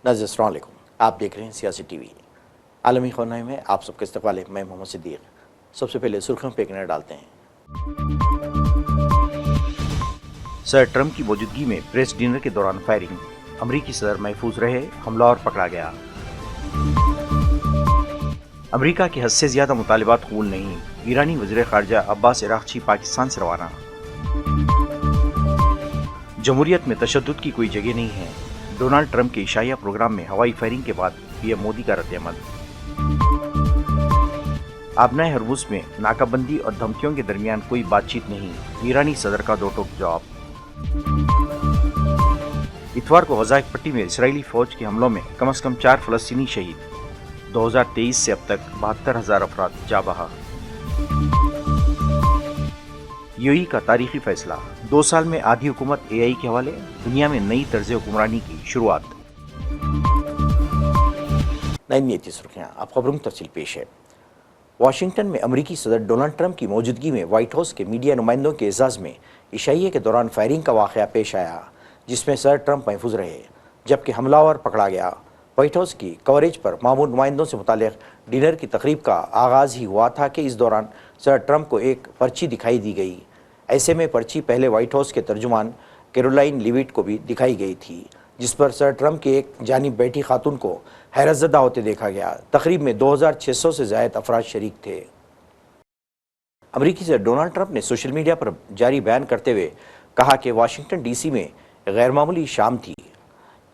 नाज़रीन अस्सलाम वालेकुम, आप देख रहे हैं सियासी टीवी। आलमी खबरनामे में आप सबके इस्तकबाल है। मैं मोहम्मद सिद्दीक। सबसे पहले सुर्खियों पे एक नज़र डालते हैं। सर ट्रंप की मौजूदगी में प्रेस डिनर के दौरान फायरिंग, अमरीकी सदर महफूज रहे, हमलावर पकड़ा गया। अमरीका के हद से ज्यादा मुतालिबात कबूल नहीं, ईरानी वज़ीर ख़ारजा अब्बास अराग़ची पाकिस्तान से रवाना। जमहूरियत में तशद्दुद की कोई जगह नहीं है, डोनाल्ड ट्रंप के इशाइया प्रोग्राम में हवाई फायरिंग के बाद पीएम मोदी का रद्द-ए-अमल। आबनाए हरमुज़ में नाकाबंदी और धमकियों के दरमियान कोई बातचीत नहीं, ईरानी सदर का दो टोक जवाब। इतवार को गज़ा पट्टी में इसराइली फौज के हमलों में कम से कम 4 फ़लस्तीनी शहीद। 2023 से अब तक 72,000 अफराद जा बहा। यूएई का तारीखी फैसला, 2 साल में आधी हुकूमत एआई के हवाले, दुनिया में नई तर्ज हुक्मरानी की शुरुआत। नई नीति सुर्खियां, अब खबरों की तफसील पेश है। वाशिंगटन में अमरीकी सदर डोनाल्ड ट्रंप की मौजूदगी में व्हाइट हाउस के मीडिया नुमाइंदों के एजाज़ में इशाइये के दौरान फायरिंग का वाक़या पेश आया, जिसमें सदर ट्रंप महफूज रहे जबकि हमलावर पकड़ा गया। व्हाइट हाउस की कवरेज पर मामूल नुमाइंदों से मुताल्लिक़ डिनर की तकरीब का आगाज़ ही हुआ था कि इस दौरान सदर ट्रंप को एक पर्ची दिखाई दी गई। ऐसे में पर्ची पहले व्हाइट हाउस के तर्जुमान कैरोलाइन लिविट को भी दिखाई गई थी, जिस पर सर ट्रंप की एक जानिब बैठी खातून को हैरतज़दा होते देखा गया। तकरीब में 2600 से ज़ायद अफराद शरीक थे। अमरीकी सदर डोनाल्ड ट्रंप ने सोशल मीडिया पर जारी बयान करते हुए कहा कि वाशिंगटन डीसी में गैरमामूली शाम थी।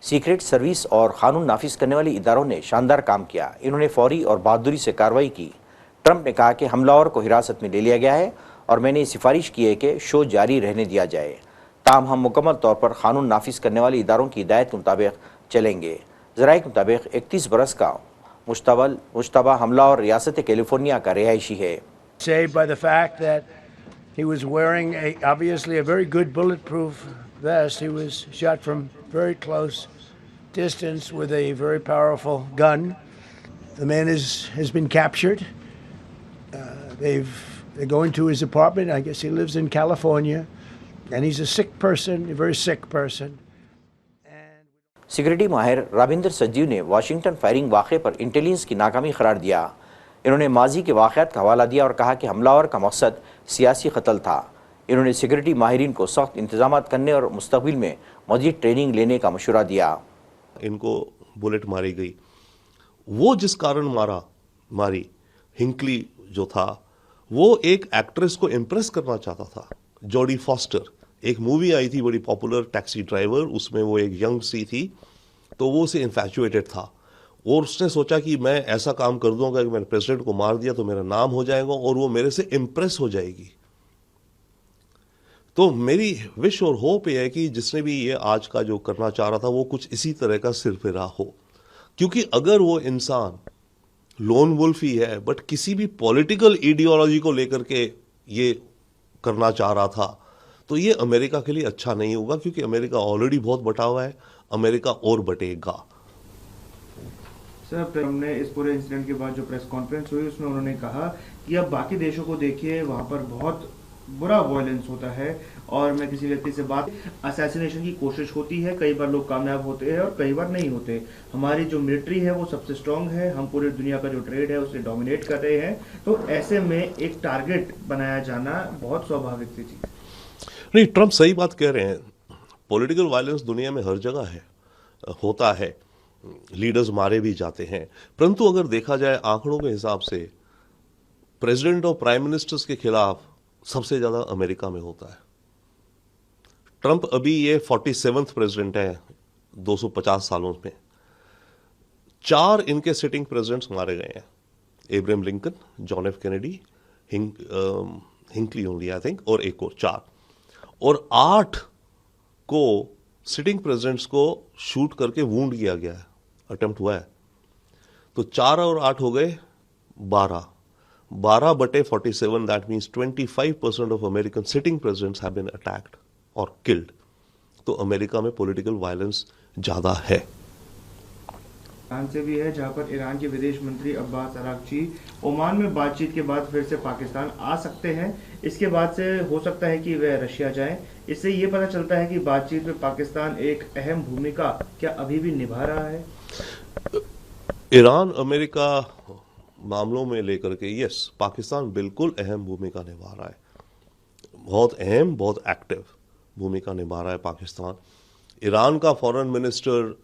सीक्रेट सर्विस और कानून नाफिज करने वाले इदारों ने शानदार काम किया, इन्होंने फौरी और बहादुरी से कार्रवाई की। ट्रंप ने कहा कि हमलावर को हिरासत में ले लिया गया है और मैंने सिफारिश की है कि शो जारी रहने दिया जाए, ताहम हम मुकम्मल तौर पर कानून नाफिज करने वाले इदारों की हिदायत के मुताबिक चलेंगे। ज़राए के मुताबिक 31 बरस का मुश्तबा हमलावर रियासत कैलिफोर्निया का रिहायशी है। Saved by the fact that he was wearing obviously a very good bulletproof vest. He was shot from very close distance with a very powerful gun. The man has been captured. They're going to his apartment. I guess he lives in California, and he's a sick person, a very sick person. Security माहिर राबिंदर सज्जीव ने Washington firing वाक़े पर intelligence की नाकामी करार दिया। इन्होंने माजी के वाक़यात का हवाला दिया और कहा कि हमलावर का मकसद सियासी कत्ल था। इन्होंने सिक्योरिटी माहिरीन को सख्त इंतजाम करने और मुस्तक़बिल में मज़ीद ट्रेनिंग लेने का मशवरा दिया। इनको बुलेट मारी गई, वो जिस कारण मारी हिंकली जो था, वो एक एक्ट्रेस को इम्प्रेस करना चाहता था। जॉडी फॉस्टर, एक मूवी आई थी बड़ी पॉपुलर, टैक्सी ड्राइवर, उसमें वो एक यंग सी थी, तो वो उसे इन्फैचुएटेड था और उसने सोचा कि मैं ऐसा काम कर दूंगा कि मैंने प्रेसिडेंट को मार दिया तो मेरा नाम हो जाएगा और वो मेरे से इम्प्रेस हो जाएगी। तो मेरी विश और होप ये है कि जिसने भी ये आज का जो करना चाह रहा था वो कुछ इसी तरह का सिरफिरा हो, क्योंकि अगर वो इंसान लोन वुल्फ ही है बट किसी भी पॉलिटिकल आइडियोलॉजी को लेकर के ये करना चाह रहा था तो ये अमेरिका के लिए अच्छा नहीं होगा, क्योंकि अमेरिका ऑलरेडी बहुत बटा हुआ है, अमेरिका और बटेगा। सर, ट्रंप ने इस पूरे इंसिडेंट के बाद जो प्रेस कॉन्फ्रेंस हुई उसमें उन्होंने कहा कि अब बाकी देशों को देखिए, वहां पर बहुत बुरा वायलेंस होता है और मैं किसी व्यक्ति से बात असैसिनेशन की कोशिश होती है, कई बार लोग कामयाब होते हैं और कई बार नहीं होते। हमारी जो मिलिट्री है वो सबसे स्ट्रांग है, हम पूरी दुनिया का जो ट्रेड है उसे डोमिनेट कर रहे हैं, तो ऐसे में एक टारगेट बनाया जाना बहुत स्वाभाविक सी चीज। नहीं, ट्रंप सही बात कह रहे हैं। पॉलिटिकल वायलेंस दुनिया में हर जगह है, होता है, लीडर्स मारे भी जाते हैं, परंतु अगर देखा जाए आंकड़ों के हिसाब से प्रेसिडेंट और प्राइम मिनिस्टर्स के खिलाफ सबसे ज्यादा अमेरिका में होता है। ट्रंप अभी ये 47th प्रेसिडेंट है 250 सालों में। 4 इनके सिटिंग प्रेसिडेंट्स मारे गए हैं, Abraham Lincoln, John F Kennedy, हिंकली only I think, और एक और 4, और 8 को सिटिंग प्रेसिडेंट्स को शूट करके वूंड किया गया है, अटेम्प्ट हुआ है। तो 4 और 8 हो गए 12 बटे 47, that means 25% of American sitting presidents have been attacked और किल्ड। तो अमेरिका में पॉलिटिकल वायलेंस ज्यादा है। ईरान से भी है, जहां पर ईरान के विदेश मंत्री अब्बास अरागची ओमान में बातचीत के बाद फिर से पाकिस्तान आ सकते हैं। इसके बाद से हो सकता है कि वह रशिया जाएं। इससे ये पता चलता है कि बातचीत में पाकिस्तान एक अहम भूमिका क्या अभी भी निभा रहा है। ईरान अमेरिका मामलों में लेकर के यस, पाकिस्तान बिल्कुल अहम भूमिका निभा रहा है, बहुत अहम, बहुत एक्टिव भूमिका निभा रहा है पाकिस्तान। ईरान का फॉरेन मिनिस्टर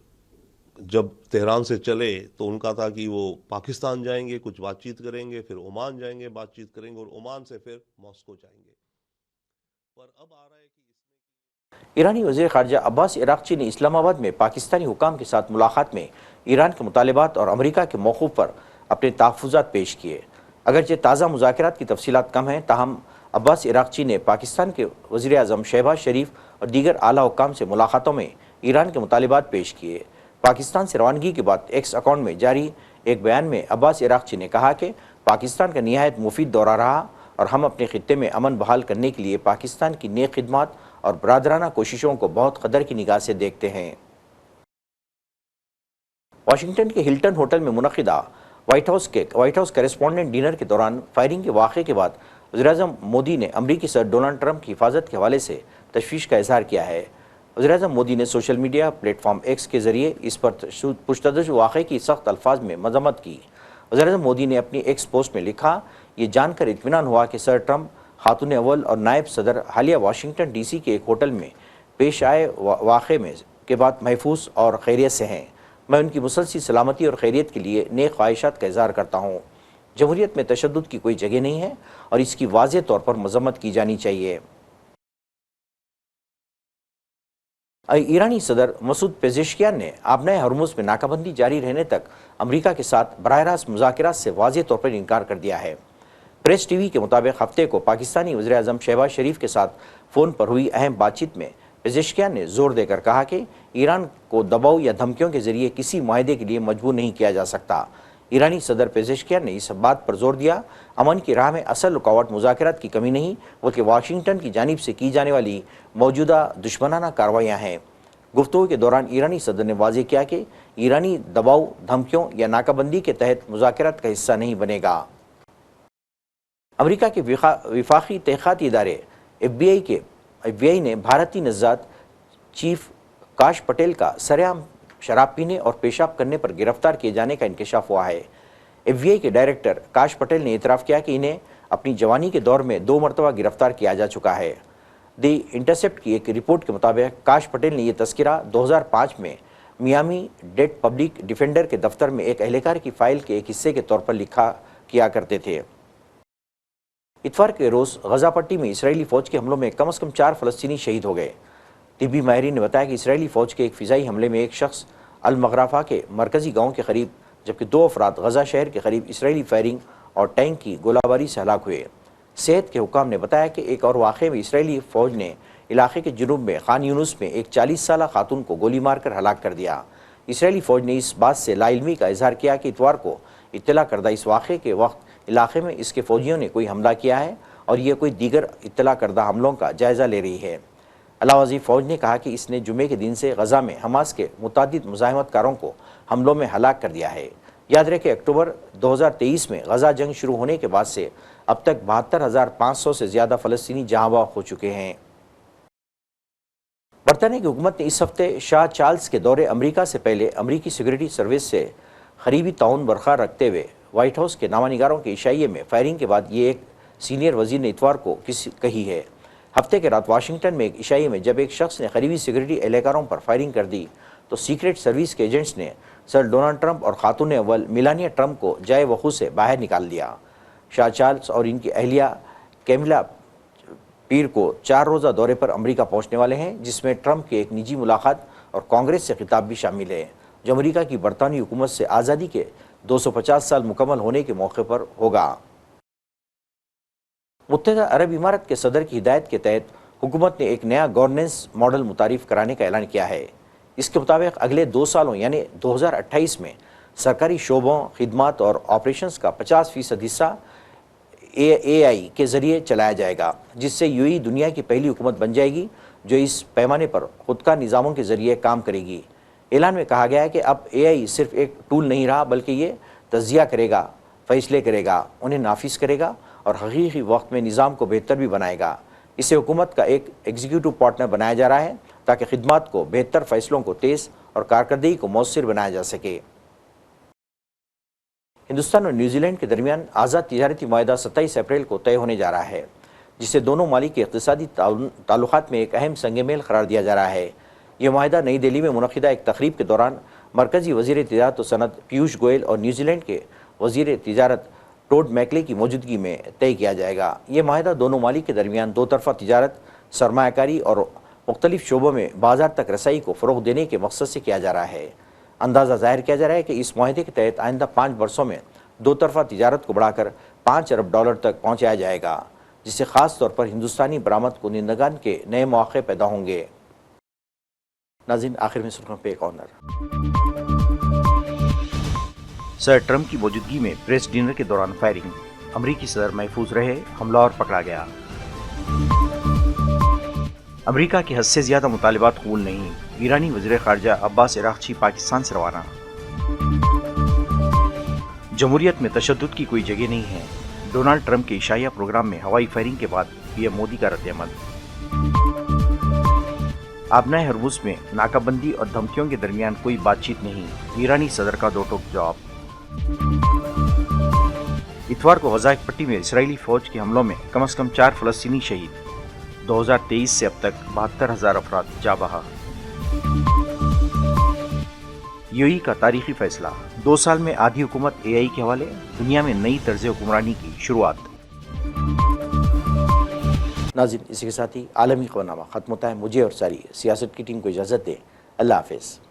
जब तेहरान से चले तो उनका था कि वो पाकिस्तान जाएंगे, कुछ बातचीत करेंगे, फिर ओमान जाएंगे, बातचीत करेंगे, और ओमान से फिर मॉस्को जाएंगे। पर अब आ रहा है कि ईरानी वज़ीर ख़ारजा अब्बास इराक़ची ने इस्लामाबाद में पाकिस्तानी हुकाम के साथ मुलाकात में ईरान के मुतालिबात और अमरीका के मौक़िफ़ पर अपने तहफ़्फ़ुज़ात पेश किए। अगरचे ताज़ा मुज़ाकरात की तफ़सीलात कम हैं, ताहम अब्बास इराक़ची ने पाकिस्तान के वज़ीर आज़म शहबाज शरीफ और दीगर आला हुक्काम से मुलाकातों में ईरान के मुतालिबात पेश किए। पाकिस्तान से रवानगी के बाद एक्स अकाउंट में जारी एक बयान में अब्बास इराक़ची ने कहा कि पाकिस्तान का निहायत मुफीद दौरा रहा और हम अपने खित्ते में अमन बहाल करने के लिए पाकिस्तान की नेक खिदमत और बरादराना कोशिशों को बहुत कदर की निगाह से देखते हैं। वाशिंगटन के हिल्टन होटल में मुनक़िदा व्हाइट हाउस करेस्पॉन्डेंट डिनर के दौरान फायरिंग के वाक़े के बाद वज़ीर-ए-आज़म मोदी ने अमरीकी सदर डोनाल्ड ट्रंप की हिफाजत के हवाले से तशवीश का इजहार किया है। वज़ीर-ए-आज़म मोदी ने सोशल मीडिया प्लेटफॉर्म एक्स के ज़रिए इस पर पुश्तदश वाक़े की सख्त अल्फाज में मज़म्मत की। वज़ीर-ए-आज़म मोदी ने अपनी एक्स पोस्ट में लिखा, ये जानकर इत्मीनान हुआ कि सर ट्रंप, खातून अव्वल और नायब सदर हालिया वाशिंगटन DC के एक होटल में पेश आए वाक़े में के बाद महफूज और खैरियत से हैं। मैं उनकी मुसलसल सलामती और खैरियत के लिए नेक ख्वाहिशात का इज़हार करता हूँ। जमहूरियत में तशद्दुद की कोई जगह नहीं है और इसकी वाज़ेह तौर पर मज़म्मत की जानी चाहिए। ईरानी सदर मसूद पेज़ेश्कियान ने आबनाए हरमुज़ में नाकाबंदी जारी रहने तक अमरीका के साथ बराह रास्त मुज़ाकरात से वाज़ेह तौर पर इनकार कर दिया है। प्रेस टीवी के मुताबिक हफ्ते को पाकिस्तानी वज़ीर-ए-आज़म शहबाज शरीफ के साथ फ़ोन पर हुई अहम बातचीत में पेज़ेश्कियान ने जोर देकर कहा कि ईरान को दबाव या धमकियों के जरिए किसी मुआहदे के लिए मजबूर नहीं किया जा सकता। ईरानी सदर पेज़ेश्कियान ने इस बात पर जोर दिया, अमन की राह में असल रुकावट मुज़ाकरात की कमी नहीं बल्कि वाशिंगटन की जानिब से की जाने वाली मौजूदा दुश्मनाना कार्रवाइयाँ हैं। गुफ्तगू के दौरान ईरानी सदर ने वाज़ेह किया कि ईरानी दबाव, धमकियों या नाकाबंदी के तहत मुज़ाकरात का हिस्सा नहीं बनेगा। अमरीका के विफाकी तहक़ीक़ाती इदारे FBI ने भारतीय नज़ात चीफ काश पटेल का सरेआम शराब पीने और पेशाब करने पर गिरफ्तार किए जाने का इंकशाफ हुआ है। FBI के डायरेक्टर काश पटेल ने इतराफ़ किया कि इन्हें अपनी जवानी के दौर में 2 मरतबा गिरफ्तार किया जा चुका है। द इंटरसेप्ट की एक रिपोर्ट के मुताबिक काश पटेल ने यह तस्करा 2005 में मियामी डेड पब्लिक डिफेंडर के दफ्तर में एक एहलकार की फ़ाइल के एक हिस्से के तौर पर लिखा किया करते थे। इतवार के रोज़ गज़ा पट्टी में इसराइली फ़ौज के हमलों में कम से कम 4 फ़लस्तीनी शहीद हो गए। तिब्बी माहिरीन ने बताया कि इसराइली फ़ौज के एक फ़िज़ाई हमले में एक शख्स अल-मग़राफ़ा के मरकज़ी गाँव के करीब जबकि 2 अफराद गज़ा शहर के करीब इसराइली फायरिंग और टैंक की गोलाबारी से हलाक हुए। सेहत के हुकाम ने बताया कि एक और वाक़े में इसराइली फ़ौज ने इलाके के जुनूब में खान यूनुस में एक 40 साला खातून को गोली मारकर हलाक कर दिया। इसराइली फ़ौज ने इस बात से लाइल्मी का इजहार किया कि इतवार को इत्तला करदा इस वाक़े के वक्त इलाके में इसके फ़ौजियों ने कोई हमला किया है और यह कोई दीगर इत्तला करदा हमलों का जायज़ा ले रही है। अलावाज़ी फ़ौज ने कहा कि इसने जुमे के दिन से गज़ा में हमास के मुतादिद मुज़ाहिमतकारों को हमलों में हलाक कर दिया है। याद रहे कि अक्टूबर 2023 में गज़ा जंग शुरू होने के बाद से अब तक 72,500 से ज़्यादा फ़लस्तीनी जहाँ बहक हो चुके हैं। बरतानिया की हुकूमत ने इस हफ्ते शाह चार्ल्स के दौरे अमरीका से पहले अमरीकी सिक्योरिटी सर्विस से करीबी ताउन बरकरार रखते हुए व्हाइट हाउस के नामानिगारों के इशाइये में फायरिंग के बाद ये एक सीनियर वजीर ने इतवार को कही है। हफ्ते के रात वाशिंगटन में एक इशाइये में जब एक शख्स ने करीबी सिक्योरिटी एहलकारों पर फायरिंग कर दी तो सीक्रेट सर्विस के एजेंट्स ने सर डोनाल्ड ट्रंप और खातून अव्वल मिलानिया ट्रंप को जाए वकूफ़ से बाहर निकाल दिया। शाह चार्ल्स और इनकी अहलिया कैमिला पीर को 4 रोज़ा दौरे पर अमेरिका पहुंचने वाले हैं, जिसमें ट्रंप की एक निजी मुलाकात और कांग्रेस से खिताब भी शामिल है, जो अमेरिका की बरतानी हुकूमत से आज़ादी के 250 साल मुकम्मल होने के मौके पर होगा। मुत्तहिदा अरब इमारात के सदर की हिदायत के तहत हुकूमत ने एक नया गवर्नेंस मॉडल मुतारिफ कराने का ऐलान किया है। इसके मुताबिक अगले 2 सालों यानी 2028 में सरकारी शोबों, खिदमात और ऑपरेशंस का 50% हिस्सा AI के ज़रिए चलाया जाएगा, जिससे UAE दुनिया की पहली हुकूमत बन जाएगी जो इस पैमाने पर खुद का निज़ामों के ज़रिए काम करेगी। ऐलान में कहा गया है कि अब AI सिर्फ एक टूल नहीं रहा, बल्कि ये तज्जिया करेगा, फैसले करेगा, उन्हें नाफिज करेगा और हकीकी वक्त में निज़ाम को बेहतर भी बनाएगा। इसे हुकूमत का एक एग्जीक्यूटिव पार्टनर बनाया जा रहा है ताकि खिदमत को, बेहतर फैसलों को तेज़ और कारकर्दगी को मौसर बनाया जा सके। हिंदुस्तान और न्यूजीलैंड के दरमियान आज़ाद तिजारती मुआहदा 27 अप्रैल को तय होने जा रहा है, जिसे दोनों मालिक के इक़्तिसादी ताल्लुकात में एक अहम संग-ए-मेल करार दिया जा रहा है। यह मुआहदा नई दिल्ली में मुनक़िदा एक तकरीब के दौरान मरकज़ी वज़ीर तिजारत व सनअत पीयूष गोयल और न्यूजीलैंड के वज़ीर तिजारत टोड मैकले की मौजूदगी में तय किया जाएगा। ये मुआहदा दोनों मालिक के दरमियान दो तरफ़ा तिजारत, सरमायाकारी और मुख्तलिफ शोबों में बाजार तक रसाई को फ़रोग़ देने के मकसद से किया जा रहा है। अंदाज़ा ज़ाहिर किया जा रहा है कि इस मुआहदे के तहत आइंदा 5 वर्षों में दो तरफ़ा तिजारत को बढ़ाकर $5 अरब तक पहुँचाया जाएगा, जिससे ख़ास तौर पर हिंदुस्तानी बरामद कुनिंदगान के नए मौक़े पैदा होंगे। नाज़रीन, आखिर में सुर्ख़ियों पे एक ऑनर। सर ट्रंप की मौजूदगी में प्रेस डिनर के दौरान फायरिंग, अमरीकी सदर महफूज रहे, हमलावर पकड़ा गया। अमरीका के हद से ज़्यादा मुतालिबात कबूल नहीं, ईरानी वज़ीर ख़ारजा अब्बास इराक़ची पाकिस्तान से रवाना। जमहूरियत में तशद्दुद की कोई जगह नहीं है, डोनाल्ड ट्रंप के इशाइया प्रोग्राम में हवाई फायरिंग के बाद पीएम मोदी का रद्द-ए-अमल। आबनाए हरमुज़ में नाकाबंदी और धमकियों के दरमियान कोई बातचीत नहीं, ईरानी सदर का दो टोक जवाब। इतवार को गज़ा पट्टी में इसराइली फ़ौज के हमलों में कम से कम 4 फ़लस्तीनी शहीद, 2023 से अब तक 72,000 अफराद जा बहा। यूएई का तारीखी फैसला, 2 साल में आधी हुकूमत AI के हवाले, दुनिया में नई तर्ज हुक्मरानी की शुरुआत। नाज़रीन, इसी के साथ ही आलमी ख़बरनामा ख़त्म होता है। मुझे और सारी सियासत की टीम को इजाज़त दें। अल्लाह हाफ़िज़।